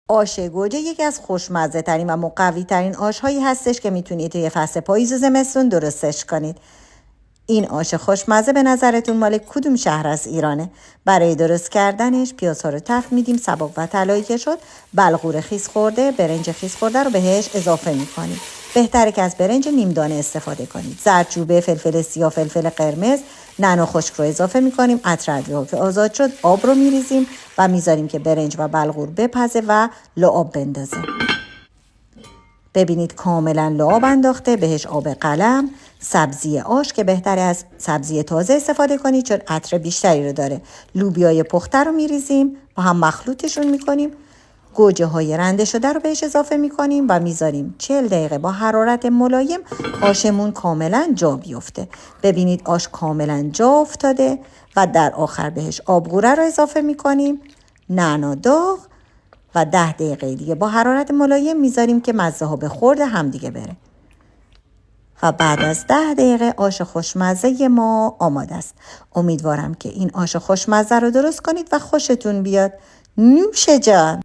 آش گوجه یکی از خوشمزه ترین و مقوی ترین آش هایی هستش که میتونید توی فصل پاییز و زمستون درستش کنید. این آش خوشمزه به نظرتون مال کدوم شهر از ایرانه؟ برای درست کردنش پیازها رو تفت میدیم سبک و طلایی که شد، بلغور خیس خورده، برنج خیس خورده رو بهش اضافه میکنیم. بهتره که از برنج نیم دانه استفاده کنید. زردچوبه، فلفل سیاه، فلفل قرمز، نعنا خشک رو اضافه میکنیم. عطر ادویه که آزاد شد، آب رو میریزیم و میذاریم که برنج و بلغور بپزه و لعاب بندازه. ببینید کاملا لعاب انداخته، بهش آب قلم، سبزی آش که بهتره از سبزی تازه استفاده کنید چون عطر بیشتری رو داره. لوبیای پخته رو میریزیم، با هم مخلوطشون میکنیم. گوجه های رنده شده رو بهش اضافه میکنیم و میذاریم 40 دقیقه با حرارت ملایم آشمون کاملا جا بیفته. ببینید آش کاملا جا افتاده و در آخر بهش آبغوره رو اضافه میکنیم، نعنا داغ و 10 دقیقه دیگه با حرارت ملایم میذاریم که مزه ها به خورد هم دیگه بره. و بعد از 10 دقیقه آش خوشمزه ما آماده است. امیدوارم که این آش خوشمزه رو درست کنید و خوشتون بیاد. نوش جان.